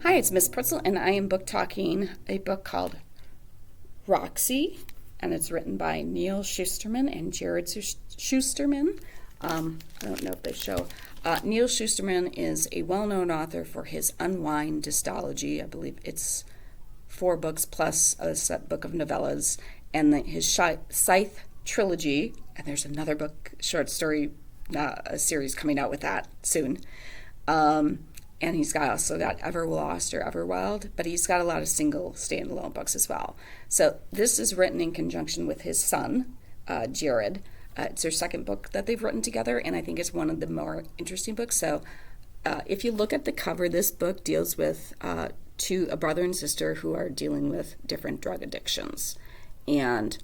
Hi, it's Miss Pritzel, and I am book talking a book called Roxy, and it's written by Neal Shusterman and Jarrod Shusterman. I don't know if they show. Neal Shusterman is a well-known author for his Unwind dystology. I believe it's 4 books plus a set book of novellas, and his Scythe trilogy. And there's another book, short story, a series coming out with that soon. And he's also got Everlost or Everwild, but he's got a lot of single standalone books as well. So this is written in conjunction with his son, Jarrod. It's their second book that they've written together, and I think it's one of the more interesting books. So if you look at the cover, this book deals with a brother and sister who are dealing with different drug addictions. And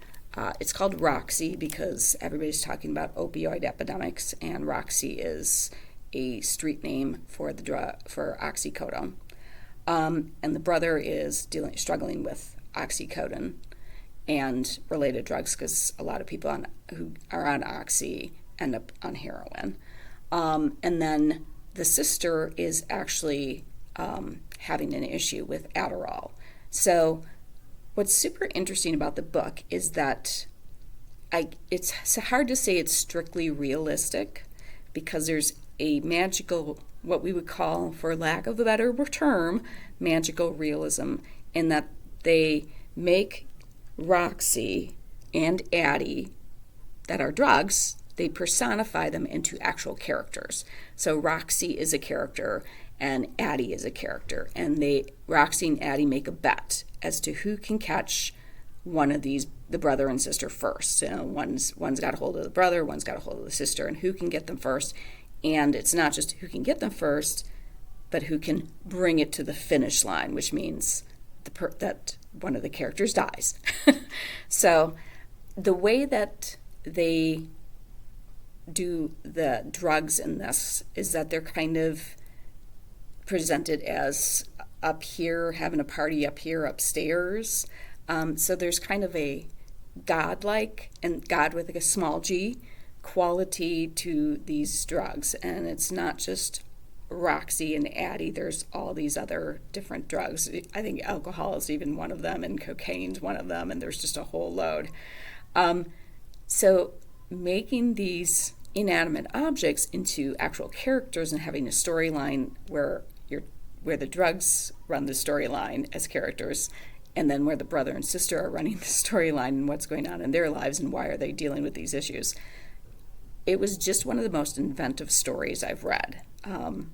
it's called Roxy because everybody's talking about opioid epidemics, and Roxy is a street name for the drug for oxycodone, and the brother is struggling with oxycodone and related drugs because a lot of people who are on oxy end up on heroin, and then the sister is actually having an issue with Adderall. So what's super interesting about the book is that it's hard to say it's strictly realistic because there's a magical, what we would call, for lack of a better term, magical realism, in that they make Roxy and Addie, that are drugs, they personify them into actual characters. So Roxy is a character and Addie is a character, and Roxy and Addie make a bet as to who can catch one of these, the brother and sister, first. One's got a hold of the brother, one's got a hold of the sister, and who can get them first. And it's not just who can get them first, but who can bring it to the finish line, which means that one of the characters dies. So the way that they do the drugs in this is that they're kind of presented as up here, having a party up here upstairs. So there's kind of a godlike, and God with a small g, quality to these drugs. And it's not just Roxy and Addie, there's all these other different drugs. I think alcohol is even one of them, and cocaine's one of them, and there's just a whole load. So making these inanimate objects into actual characters and having a storyline where the drugs run the storyline as characters, and then where the brother and sister are running the storyline and what's going on in their lives and why are they dealing with these issues. It was just one of the most inventive stories I've read,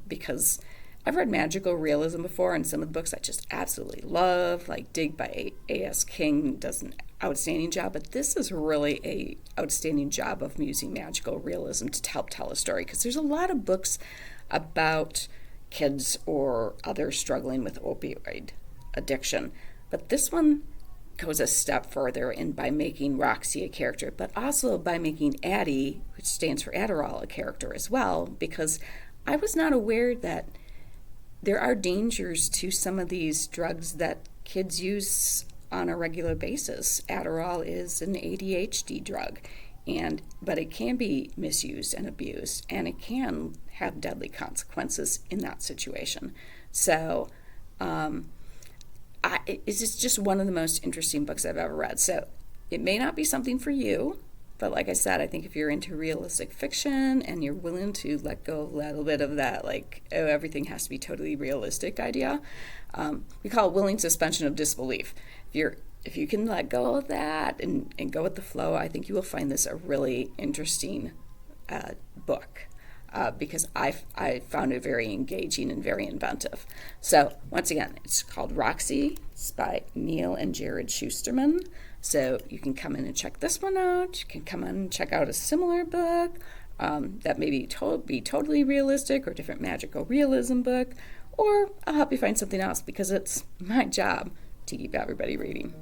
because I've read magical realism before, and some of the books I just absolutely love, like Dig by A.S. King does an outstanding job, but this is really a outstanding job of using magical realism to help tell a story, because there's a lot of books about kids or others struggling with opioid addiction, but this one goes a step further in by making Roxy a character, but also by making Addie, which stands for Adderall, a character as well, because I was not aware that there are dangers to some of these drugs that kids use on a regular basis. Adderall is an ADHD drug, but it can be misused and abused, and it can have deadly consequences in that situation. So it's just one of the most interesting books I've ever read. So it may not be something for you, but like I said, I think if you're into realistic fiction and you're willing to let go a little bit of that, like, oh, everything has to be totally realistic idea, we call it willing suspension of disbelief. If you can let go of that and go with the flow, I think you will find this a really interesting book. Because I found it very engaging and very inventive. So once again, it's called Roxy. It's by Neal and Jarrod Shusterman. So you can come in and check this one out. You can come in and check out a similar book that may be totally realistic, or a different magical realism book, or I'll help you find something else, because it's my job to keep everybody reading.